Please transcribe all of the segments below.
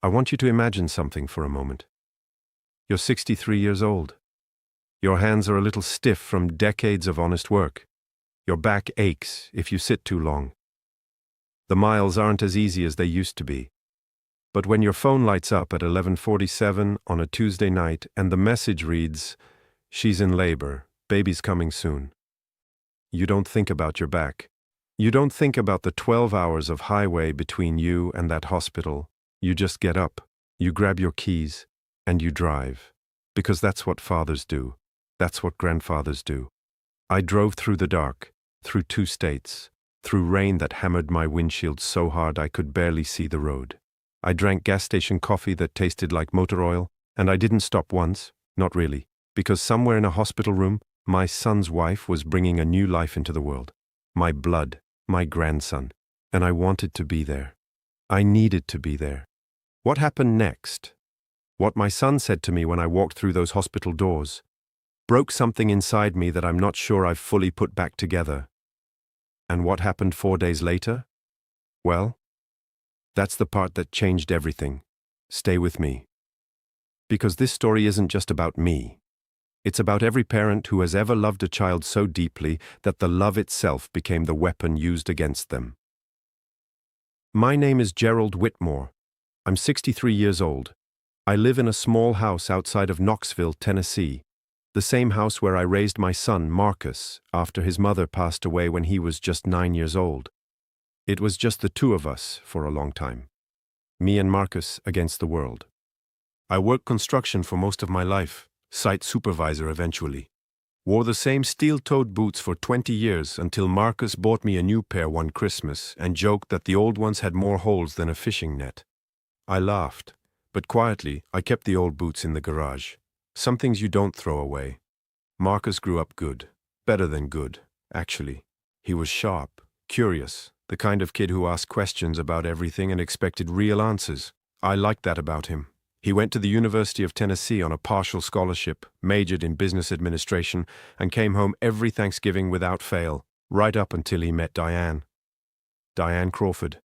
I want you to imagine something for a moment. You're 63 years old. Your hands are a little stiff from decades of honest work. Your back aches if you sit too long. The miles aren't as easy as they used to be. But when your phone lights up at 11:47 on a Tuesday night and the message reads, "She's in labor, baby's coming soon," you don't think about your back. You don't think about the 12 hours of highway between you and that hospital. You just get up, you grab your keys, and you drive. Because that's what fathers do. That's what grandfathers do. I drove through the dark, through 2 states, through rain that hammered my windshield so hard I could barely see the road. I drank gas station coffee that tasted like motor oil, and I didn't stop once, not really, because somewhere in a hospital room, my son's wife was bringing a new life into the world. My blood, my grandson, and I wanted to be there. I needed to be there. What happened next? What my son said to me when I walked through those hospital doors broke something inside me that I'm not sure I've fully put back together. And what happened 4 days later? Well, that's the part that changed everything. Stay with me. Because this story isn't just about me. It's about every parent who has ever loved a child so deeply that the love itself became the weapon used against them. My name is Gerald Whitmore. I'm 63 years old. I live in a small house outside of Knoxville, Tennessee, the same house where I raised my son, Marcus, after his mother passed away when he was just 9 years old. It was just the 2 of us for a long time. Me and Marcus against the world. I worked construction for most of my life, site supervisor eventually. Wore the same steel-toed boots for 20 years until Marcus bought me a new pair one Christmas and joked that the old ones had more holes than a fishing net. I laughed, but quietly I kept the old boots in the garage. Some things you don't throw away. Marcus grew up good. Better than good, actually. He was sharp, curious, the kind of kid who asked questions about everything and expected real answers. I liked that about him. He went to the University of Tennessee on a partial scholarship, majored in business administration, and came home every Thanksgiving without fail, right up until he met Diane. Diane Crawford.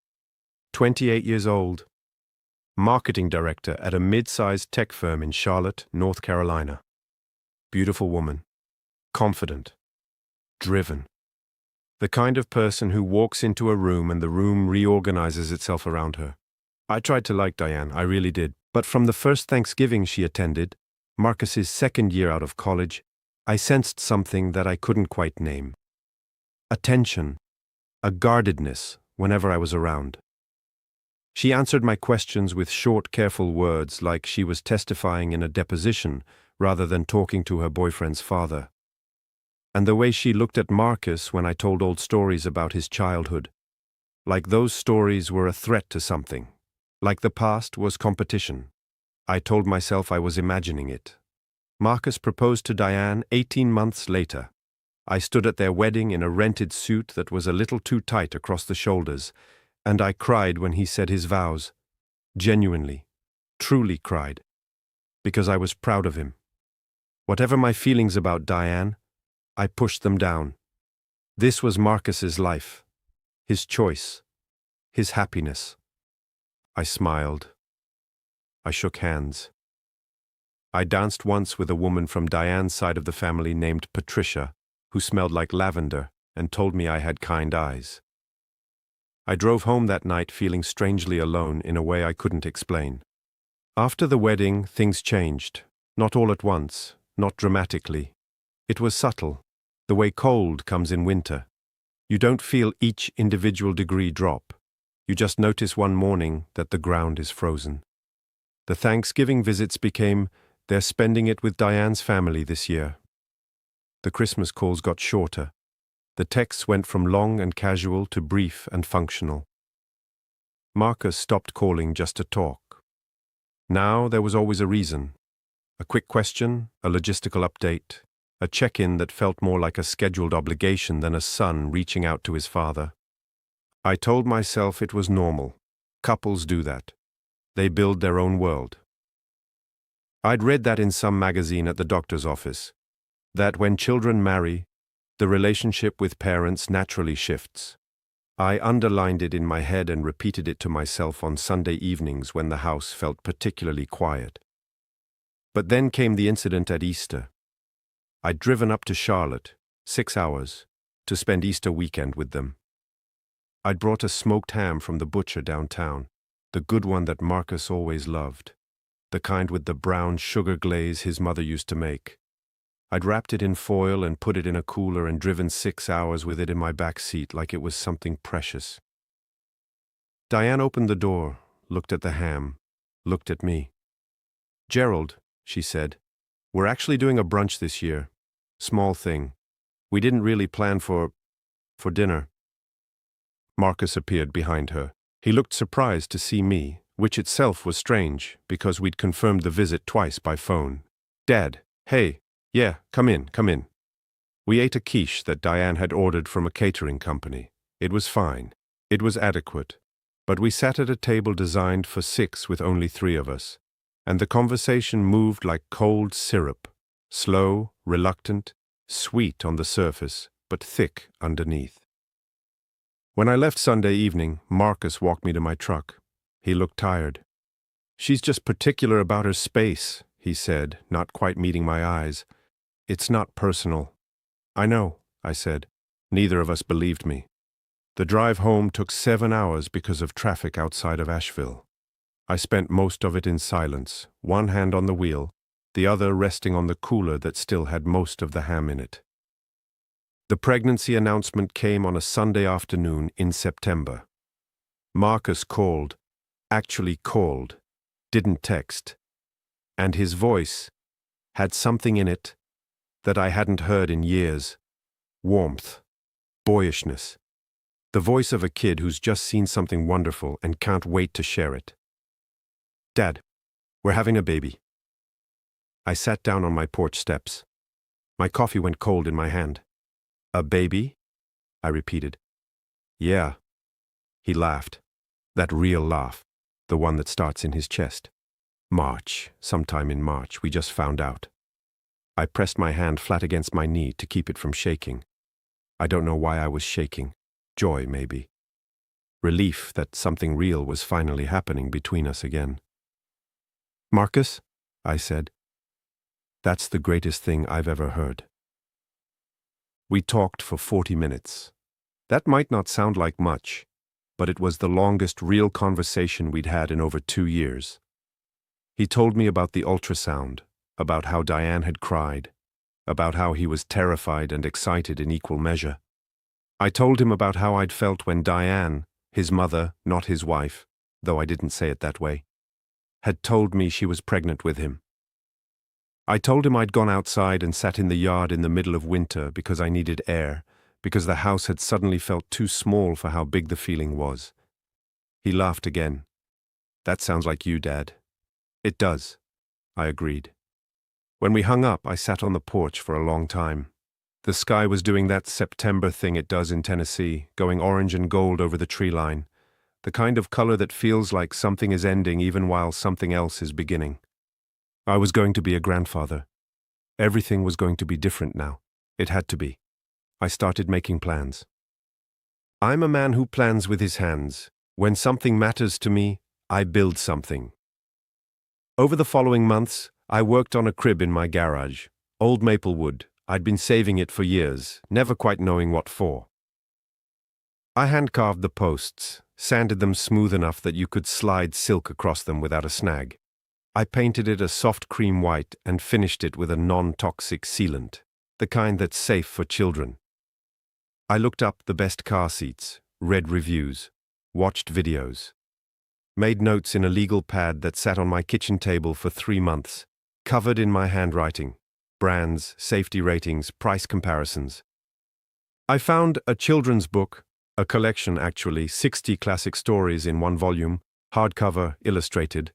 28 years old. Marketing director at a mid-sized tech firm in Charlotte, North Carolina. Beautiful woman. Confident. Driven. The kind of person who walks into a room and the room reorganizes itself around her. I tried to like Diane, I really did. But from the first Thanksgiving she attended, Marcus's second year out of college, I sensed something that I couldn't quite name. A tension, a guardedness whenever I was around. She answered my questions with short, careful words like she was testifying in a deposition rather than talking to her boyfriend's father. And the way she looked at Marcus when I told old stories about his childhood, like those stories were a threat to something, like the past was competition. I told myself I was imagining it. Marcus proposed to Diane 18 months later. I stood at their wedding in a rented suit that was a little too tight across the shoulders, and I cried when he said his vows. Genuinely, truly cried. Because I was proud of him. Whatever my feelings about Diane, I pushed them down. This was Marcus's life, his choice, his happiness. I smiled. I shook hands. I danced once with a woman from Diane's side of the family named Patricia, who smelled like lavender and told me I had kind eyes. I drove home that night feeling strangely alone in a way I couldn't explain. After the wedding, things changed. Not all at once, not dramatically. It was subtle, the way cold comes in winter. You don't feel each individual degree drop. You just notice one morning that the ground is frozen. The Thanksgiving visits became, they're spending it with Diane's family this year. The Christmas calls got shorter. The texts went from long and casual to brief and functional. Marcus stopped calling just to talk. Now there was always a reason. A quick question, a logistical update, a check-in that felt more like a scheduled obligation than a son reaching out to his father. I told myself it was normal. Couples do that. They build their own world. I'd read that in some magazine at the doctor's office, that when children marry, the relationship with parents naturally shifts. I underlined it in my head and repeated it to myself on Sunday evenings when the house felt particularly quiet. But then came the incident at Easter. I'd driven up to Charlotte, 6 hours, to spend Easter weekend with them. I'd brought a smoked ham from the butcher downtown, the good one that Marcus always loved, the kind with the brown sugar glaze his mother used to make. I'd wrapped it in foil and put it in a cooler and driven 6 hours with it in my back seat like it was something precious. Diane opened the door, looked at the ham, looked at me. "Gerald," she said, "we're actually doing a brunch this year. Small thing. We didn't really plan for dinner." Marcus appeared behind her. He looked surprised to see me, which itself was strange, because we'd confirmed the visit twice by phone. "Dad, hey, yeah, come in. We ate a quiche that Diane had ordered from a catering company. It was fine. It was adequate. But we sat at a table designed for 6 with only 3 of us, and the conversation moved like cold syrup, slow, reluctant, sweet on the surface, but thick underneath. When I left Sunday evening, Marcus walked me to my truck. He looked tired. "She's just particular about her space," he said, not quite meeting my eyes. "It's not personal." "I know," I said. Neither of us believed me. The drive home took 7 hours because of traffic outside of Asheville. I spent most of it in silence, one hand on the wheel, the other resting on the cooler that still had most of the ham in it. The pregnancy announcement came on a Sunday afternoon in September. Marcus called, didn't text, and his voice had something in it that I hadn't heard in years. Warmth, boyishness, the voice of a kid who's just seen something wonderful and can't wait to share it. "Dad, we're having a baby." I sat down on my porch steps. My coffee went cold in my hand. "A baby?" I repeated. "Yeah." He laughed. That real laugh, the one that starts in his chest. Sometime in March, we just found out. I pressed my hand flat against my knee to keep it from shaking. I don't know why I was shaking. Joy, maybe. Relief that something real was finally happening between us again. "Marcus," I said, "that's the greatest thing I've ever heard." We talked for 40 minutes. That might not sound like much, but it was the longest real conversation we'd had in over 2 years. He told me about the ultrasound, about how Diane had cried, about how he was terrified and excited in equal measure. I told him about how I'd felt when Diane, his mother, not his wife, though I didn't say it that way, had told me she was pregnant with him. I told him I'd gone outside and sat in the yard in the middle of winter because I needed air, because the house had suddenly felt too small for how big the feeling was. He laughed again. "That sounds like you, Dad." "It does," I agreed. When we hung up, I sat on the porch for a long time. The sky was doing that September thing it does in Tennessee, going orange and gold over the tree line, the kind of color that feels like something is ending even while something else is beginning. I was going to be a grandfather. Everything was going to be different now. It had to be. I started making plans. I'm a man who plans with his hands. When something matters to me, I build something. Over the following months, I worked on a crib in my garage, old maple wood. I'd been saving it for years, never quite knowing what for. I hand-carved the posts, sanded them smooth enough that you could slide silk across them without a snag. I painted it a soft cream white and finished it with a non-toxic sealant, the kind that's safe for children. I looked up the best car seats, read reviews, watched videos, made notes in a legal pad that sat on my kitchen table for 3 months, covered in my handwriting. Brands, safety ratings, price comparisons. I found a children's book, a collection actually, 60 classic stories in 1 volume, hardcover, illustrated.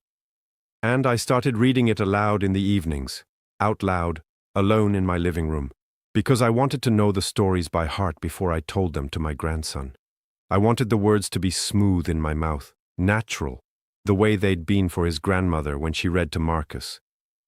And I started reading it aloud in the evenings, out loud, alone in my living room, because I wanted to know the stories by heart before I told them to my grandson. I wanted the words to be smooth in my mouth, natural, the way they'd been for his grandmother when she read to Marcus.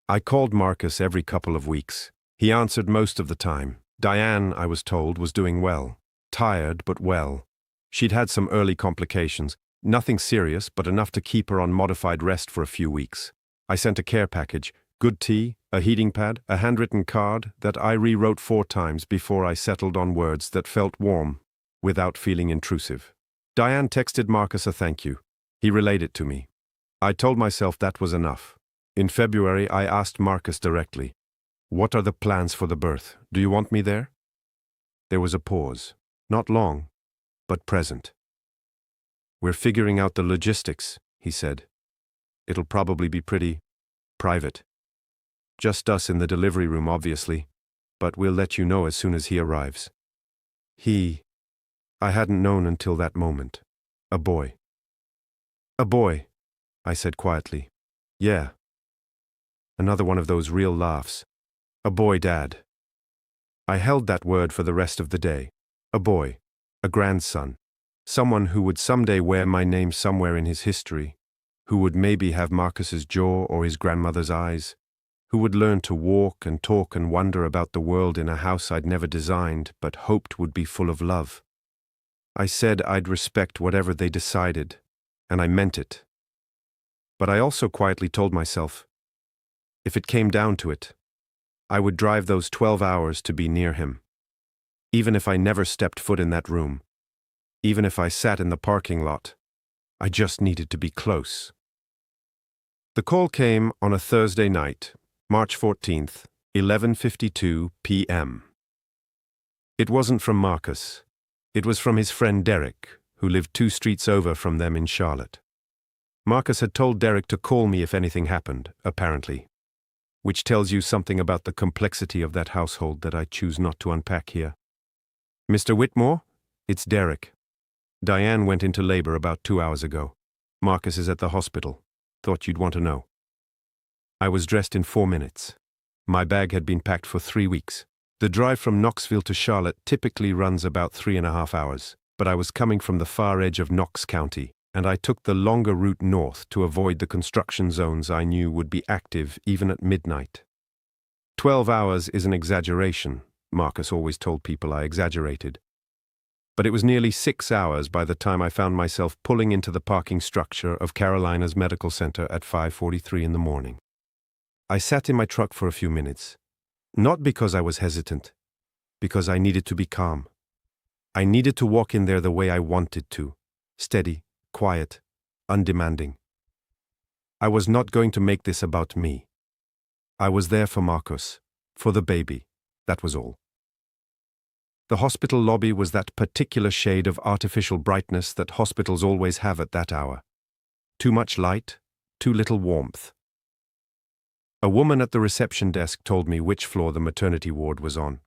I called Marcus every couple of weeks. He answered most of the time. Diane, I was told, was doing well. Tired, but well. She'd had some early complications, nothing serious, but enough to keep her on modified rest for a few weeks. I sent a care package, good tea, a heating pad, a handwritten card that I rewrote 4 times before I settled on words that felt warm, without feeling intrusive. Diane texted Marcus a thank you. He relayed it to me. I told myself that was enough. In February, I asked Marcus directly, "What are the plans for the birth? Do you want me there?" There was a pause. Not long, but present. "We're figuring out the logistics," he said. "It'll probably be pretty private. Just us in the delivery room, obviously, but we'll let you know as soon as he arrives." I hadn't known until that moment. A boy. "A boy," I said quietly. "Yeah." Another one of those real laughs. "A boy, Dad." I held that word for the rest of the day. A boy. A grandson. Someone who would someday wear my name somewhere in his history, who would maybe have Marcus's jaw or his grandmother's eyes, who would learn to walk and talk and wonder about the world in a house I'd never designed but hoped would be full of love. I said I'd respect whatever they decided, and I meant it. But I also quietly told myself, if it came down to it, I would drive those 12 hours to be near him. Even if I never stepped foot in that room, even if I sat in the parking lot, I just needed to be close. The call came on a Thursday night, March 14th, 11:52 p.m. It wasn't from Marcus. It was from his friend Derek, who lived 2 streets over from them in Charlotte. Marcus had told Derek to call me if anything happened, apparently, which tells you something about the complexity of that household that I choose not to unpack here. "Mr. Whitmore, it's Derek. Diane went into labor about 2 hours ago. Marcus is at the hospital. Thought you'd want to know." I was dressed in 4 minutes. My bag had been packed for 3 weeks. The drive from Knoxville to Charlotte typically runs about 3.5 hours, but I was coming from the far edge of Knox County, and I took the longer route north to avoid the construction zones I knew would be active even at midnight. 12 hours is an exaggeration. Marcus always told people I exaggerated. But it was nearly 6 hours by the time I found myself pulling into the parking structure of Carolina's Medical Center at 5:43 in the morning. I sat in my truck for a few minutes, not because I was hesitant, because I needed to be calm. I needed to walk in there the way I wanted to, steady, quiet, undemanding. I was not going to make this about me. I was there for Marcus, for the baby, that was all. The hospital lobby was that particular shade of artificial brightness that hospitals always have at that hour. Too much light, too little warmth. A woman at the reception desk told me which floor the maternity ward was on.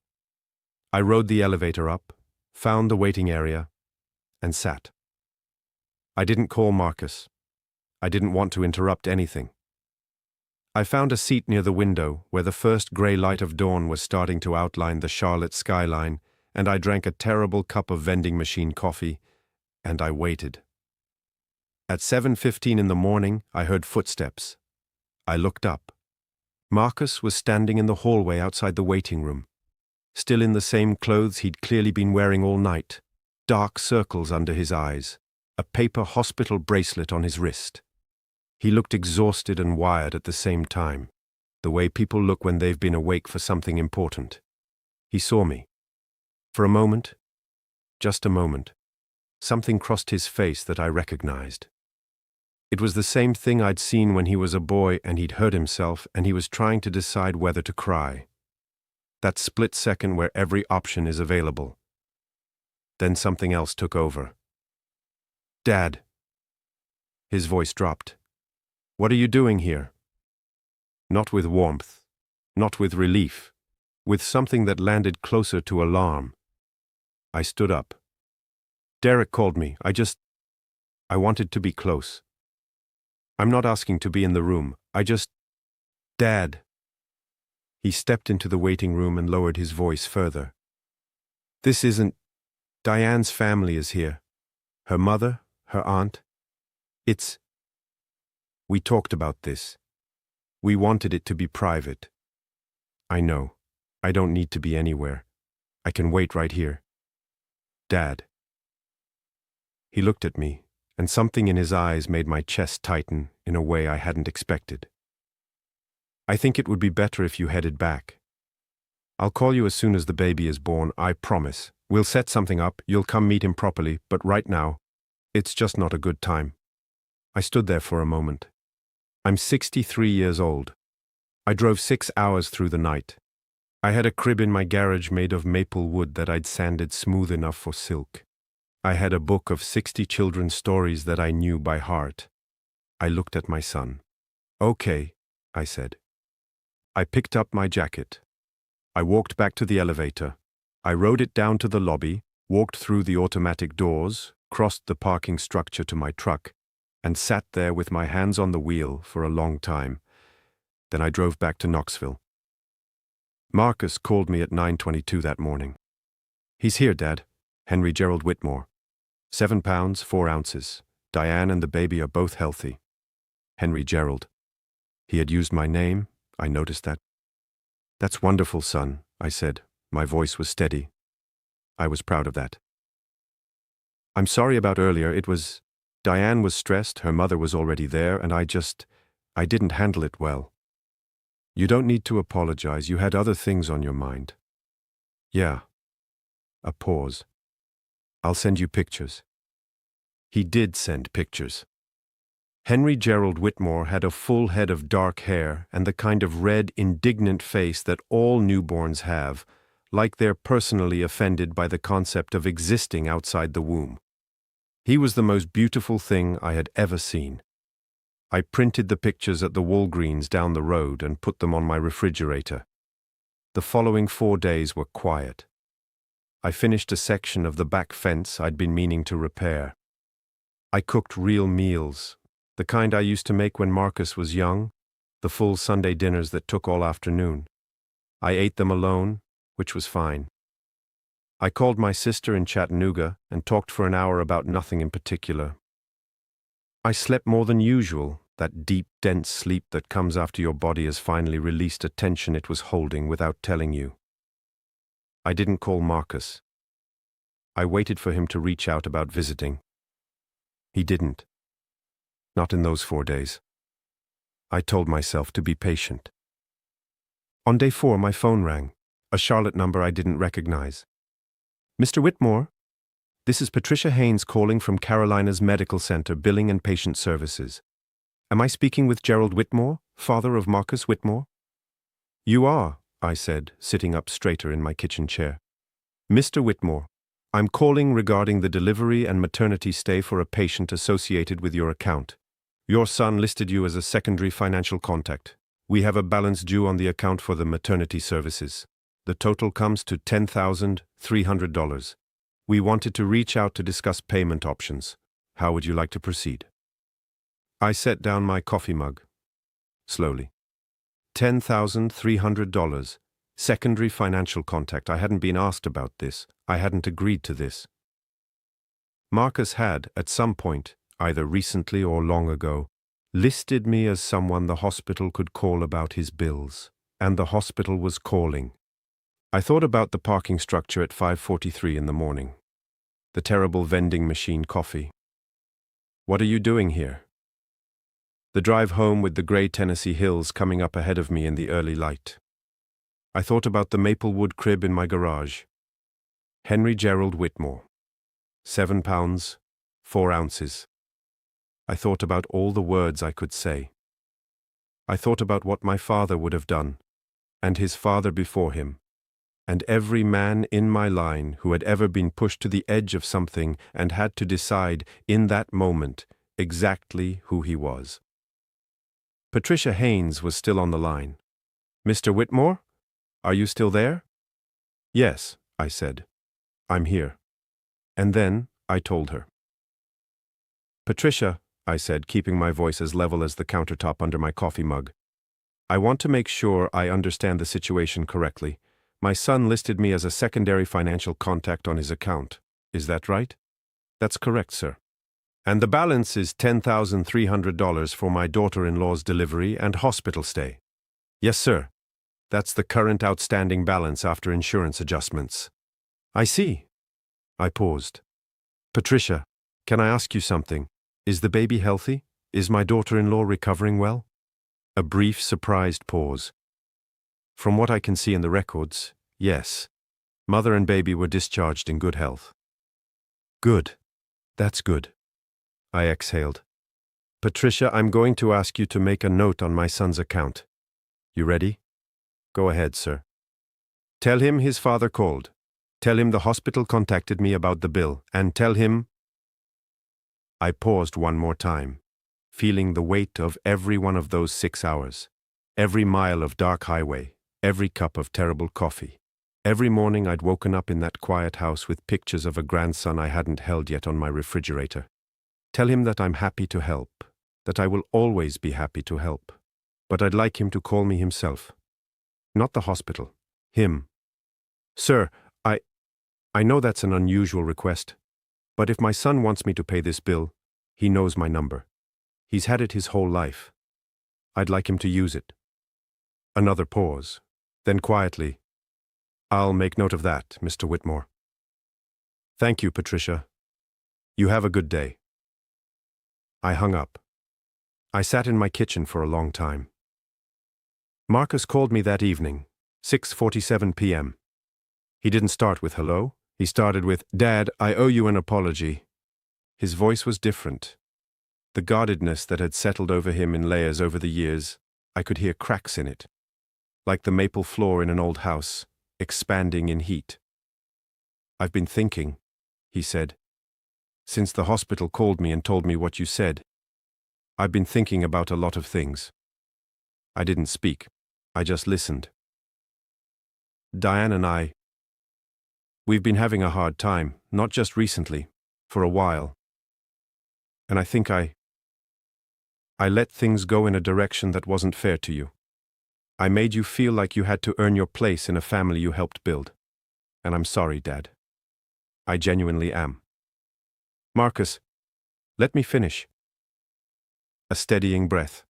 I rode the elevator up, found the waiting area, and sat. I didn't call Marcus. I didn't want to interrupt anything. I found a seat near the window where the first gray light of dawn was starting to outline the Charlotte skyline, and I drank a terrible cup of vending machine coffee, and I waited. At 7:15 in the morning, I heard footsteps. I looked up. Marcus was standing in the hallway outside the waiting room, still in the same clothes he'd clearly been wearing all night, dark circles under his eyes, a paper hospital bracelet on his wrist. He looked exhausted and wired at the same time, the way people look when they've been awake for something important. He saw me. For a moment, just a moment, something crossed his face that I recognized. It was the same thing I'd seen when he was a boy and he'd hurt himself and he was trying to decide whether to cry. That split second where every option is available. Then something else took over. "Dad." His voice dropped. "What are you doing here?" Not with warmth, not with relief, with something that landed closer to alarm. I stood up. "Derek called me. I wanted to be close. I'm not asking to be in the room. Dad." He stepped into the waiting room and lowered his voice further. "This isn't... Diane's family is here. Her mother, her aunt. We talked about this. We wanted it to be private. I know. I don't need to be anywhere. I can wait right here. Dad." He looked at me, and something in his eyes made my chest tighten in a way I hadn't expected. "I think it would be better if you headed back. I'll call you as soon as the baby is born, I promise. We'll set something up, you'll come meet him properly, but right now, it's just not a good time." I stood there for a moment. I'm 63 years old. I drove 6 hours through the night. I had a crib in my garage made of maple wood that I'd sanded smooth enough for silk. I had a book of 60 children's stories that I knew by heart. I looked at my son. "Okay," I said. I picked up my jacket. I walked back to the elevator. I rode it down to the lobby, walked through the automatic doors, crossed the parking structure to my truck, and sat there with my hands on the wheel for a long time. Then I drove back to Knoxville. Marcus called me at 9:22 that morning. "He's here, Dad. Henry Gerald Whitmore. 7 pounds, 4 ounces. Diane and the baby are both healthy." Henry Gerald. He had used my name. I noticed that. "That's wonderful, son," I said. My voice was steady. I was proud of that. "I'm sorry about earlier. Diane was stressed, her mother was already there, and I didn't handle it well." "You don't need to apologize. You had other things on your mind." "Yeah." A pause. "I'll send you pictures." He did send pictures. Henry Gerald Whitmore had a full head of dark hair and the kind of red, indignant face that all newborns have, like they're personally offended by the concept of existing outside the womb. He was the most beautiful thing I had ever seen. I printed the pictures at the Walgreens down the road and put them on my refrigerator. The following 4 days were quiet. I finished a section of the back fence I'd been meaning to repair. I cooked real meals, the kind I used to make when Marcus was young, the full Sunday dinners that took all afternoon. I ate them alone, which was fine. I called my sister in Chattanooga and talked for an hour about nothing in particular. I slept more than usual, that deep, dense sleep that comes after your body has finally released a tension it was holding without telling you. I didn't call Marcus. I waited for him to reach out about visiting. He didn't. Not in those 4 days. I told myself to be patient. On day 4, my phone rang, a Charlotte number I didn't recognize. "Mr. Whitmore, this is Patricia Haynes calling from Carolina's Medical Center, Billing and Patient Services. Am I speaking with Gerald Whitmore, father of Marcus Whitmore?" "You are," I said, sitting up straighter in my kitchen chair. "Mr. Whitmore, I'm calling regarding the delivery and maternity stay for a patient associated with your account. Your son listed you as a secondary financial contact. We have a balance due on the account for the maternity services. The total comes to $10,300. We wanted to reach out to discuss payment options. How would you like to proceed?" I set down my coffee mug. Slowly. $10,300. Secondary financial contact. I hadn't been asked about this. I hadn't agreed to this. Marcus had, at some point, either recently or long ago, listed me as someone the hospital could call about his bills, and the hospital was calling. I thought about the parking structure at 5:43 in the morning. The terrible vending machine coffee. What are you doing here? The drive home with the gray Tennessee hills coming up ahead of me in the early light. I thought about the maple wood crib in my garage. Henry Gerald Whitmore. 7 pounds, 4 ounces. I thought about all the words I could say. I thought about what my father would have done, and his father before him, and every man in my line who had ever been pushed to the edge of something and had to decide in that moment exactly who he was. Patricia Haynes was still on the line. "Mr. Whitmore, are you still there?" "Yes," I said. "I'm here." And then I told her. "Patricia," I said, keeping my voice as level as the countertop under my coffee mug, "I want to make sure I understand the situation correctly. My son listed me as a secondary financial contact on his account. Is that right?" "That's correct, sir." "And the balance is $10,300 for my daughter-in-law's delivery and hospital stay." "Yes, sir. That's the current outstanding balance after insurance adjustments." "I see." I paused. "Patricia, Can I ask you something? Is the baby healthy? Is my daughter-in-law recovering well? A brief, surprised pause. From what I can see in the records, yes. Mother and baby were discharged in good health. Good. That's good. I exhaled. Patricia, I'm going to ask you to make a note on my son's account. You ready? Go ahead, sir. Tell him his father called. Tell him the hospital contacted me about the bill, and tell him... I paused one more time, feeling the weight of every one of those 6 hours, every mile of dark highway, every cup of terrible coffee. Every morning I'd woken up in that quiet house with pictures of a grandson I hadn't held yet on my refrigerator. Tell him that I'm happy to help, that I will always be happy to help. But I'd like him to call me himself. Not the hospital. Him. Sir, I know that's an unusual request, but if my son wants me to pay this bill, he knows my number. He's had it his whole life. I'd like him to use it. Another pause. Then quietly, I'll make note of that, Mr. Whitmore. Thank you, Patricia. You have a good day. I hung up. I sat in my kitchen for a long time. Marcus called me that evening, 6:47 p.m. He didn't start with hello. He started with, Dad, I owe you an apology. His voice was different. The guardedness that had settled over him in layers over the years, I could hear cracks in it. Like the maple floor in an old house, expanding in heat. I've been thinking, he said. Since the hospital called me and told me what you said, I've been thinking about a lot of things. I didn't speak. I just listened. Diane and we've been having a hard time, not just recently, for a while. And I think I let things go in a direction that wasn't fair to you. I made you feel like you had to earn your place in a family you helped build. And I'm sorry, Dad. I genuinely am. Marcus, let me finish. A steadying breath.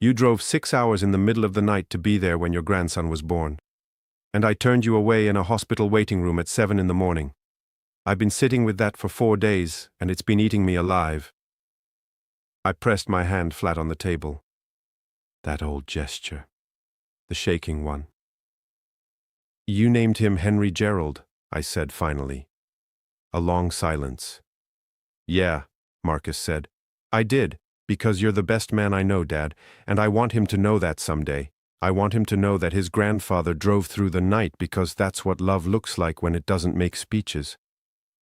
You drove 6 hours in the middle of the night to be there when your grandson was born. And I turned you away in a hospital waiting room at 7 in the morning. I've been sitting with that for 4 days, and it's been eating me alive. I pressed my hand flat on the table. That old gesture. The shaking one. You named him Henry Gerald, I said finally. A long silence. Yeah, Marcus said. I did, because you're the best man I know, Dad, and I want him to know that someday. I want him to know that his grandfather drove through the night because that's what love looks like when it doesn't make speeches,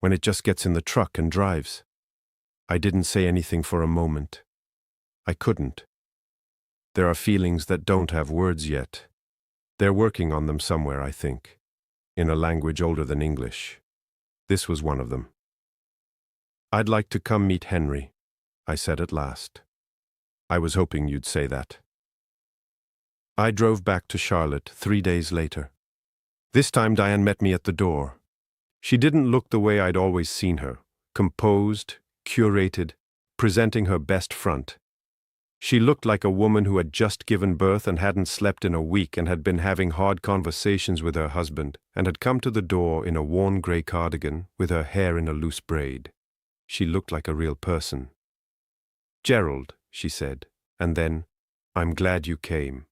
when it just gets in the truck and drives. I didn't say anything for a moment. I couldn't. There are feelings that don't have words yet. They're working on them somewhere, I think, in a language older than English. This was one of them. I'd like to come meet Henry, I said at last. I was hoping you'd say that. I drove back to Charlotte 3 days later. This time Diane met me at the door. She didn't look the way I'd always seen her, composed, curated, presenting her best front. She looked like a woman who had just given birth and hadn't slept in a week and had been having hard conversations with her husband and had come to the door in a worn gray cardigan with her hair in a loose braid. She looked like a real person. Gerald, she said, and then, I'm glad you came.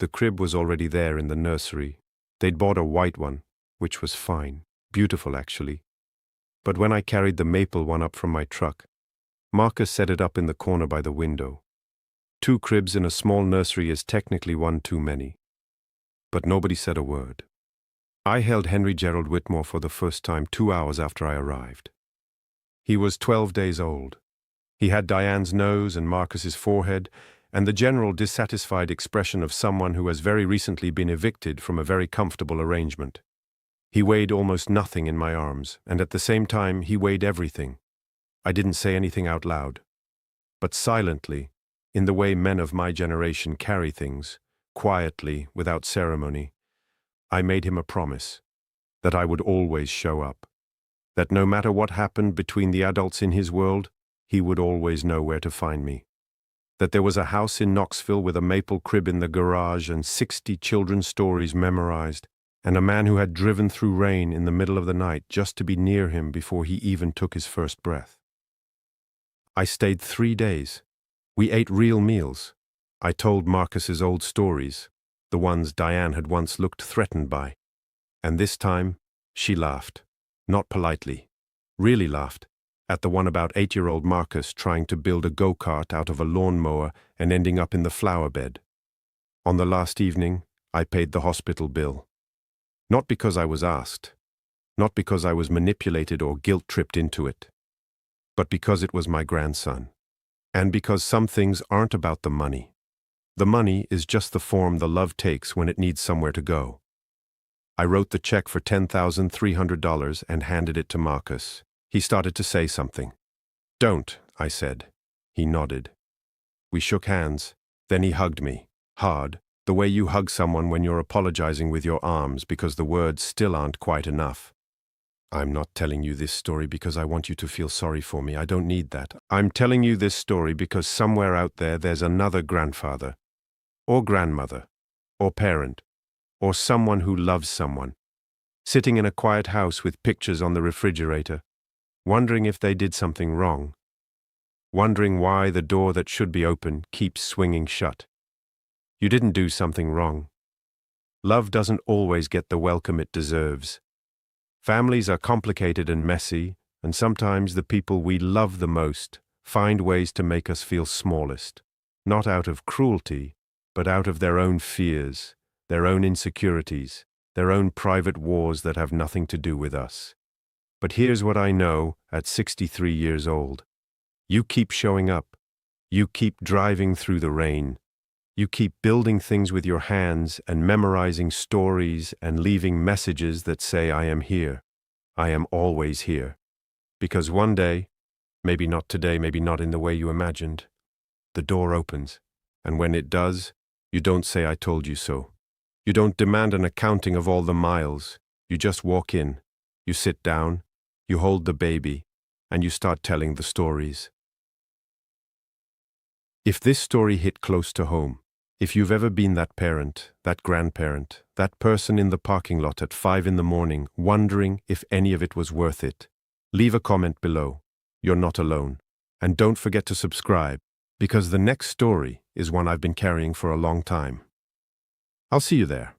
The crib was already there in the nursery. They'd bought a white one, which was fine, beautiful actually. But when I carried the maple one up from my truck, Marcus set it up in the corner by the window. 2 cribs in a small nursery is technically one too many. But nobody said a word. I held Henry Gerald Whitmore for the first time 2 hours after I arrived. He was 12 days old. He had Diane's nose and Marcus's forehead, and the general dissatisfied expression of someone who has very recently been evicted from a very comfortable arrangement. He weighed almost nothing in my arms, and at the same time he weighed everything. I didn't say anything out loud. But silently, in the way men of my generation carry things, quietly, without ceremony, I made him a promise that I would always show up, that no matter what happened between the adults in his world, he would always know where to find me. That there was a house in Knoxville with a maple crib in the garage and 60 children's stories memorized, and a man who had driven through rain in the middle of the night just to be near him before he even took his first breath. I stayed 3 days. We ate real meals. I told Marcus's old stories, the ones Diane had once looked threatened by. And this time, she laughed. Not politely. Really laughed. At the one about 8-year-old Marcus trying to build a go-kart out of a lawnmower and ending up in the flower bed. On the last evening, I paid the hospital bill. Not because I was asked. Not because I was manipulated or guilt-tripped into it. But because it was my grandson. And because some things aren't about the money. The money is just the form the love takes when it needs somewhere to go. I wrote the check for $10,300 and handed it to Marcus. He started to say something. "Don't," I said. He nodded. We shook hands. Then he hugged me, hard, the way you hug someone when you're apologizing with your arms because the words still aren't quite enough. I'm not telling you this story because I want you to feel sorry for me. I don't need that. I'm telling you this story because somewhere out there's another grandfather, or grandmother, or parent, or someone who loves someone, sitting in a quiet house with pictures on the refrigerator, wondering if they did something wrong, wondering why the door that should be open keeps swinging shut. You didn't do something wrong. Love doesn't always get the welcome it deserves. Families are complicated and messy, and sometimes the people we love the most find ways to make us feel smallest, not out of cruelty, but out of their own fears, their own insecurities, their own private wars that have nothing to do with us. But here's what I know at 63 years old. You keep showing up. You keep driving through the rain. You keep building things with your hands and memorizing stories and leaving messages that say, "I am here. I am always here." Because one day, maybe not today, maybe not in the way you imagined, the door opens. And when it does, you don't say, "I told you so." You don't demand an accounting of all the miles. You just walk in. You sit down. You hold the baby. And you start telling the stories. If this story hit close to home, if you've ever been that parent, that grandparent, that person in the parking lot at 5 in the morning, wondering if any of it was worth it, leave a comment below. You're not alone. And don't forget to subscribe, because the next story is one I've been carrying for a long time. I'll see you there.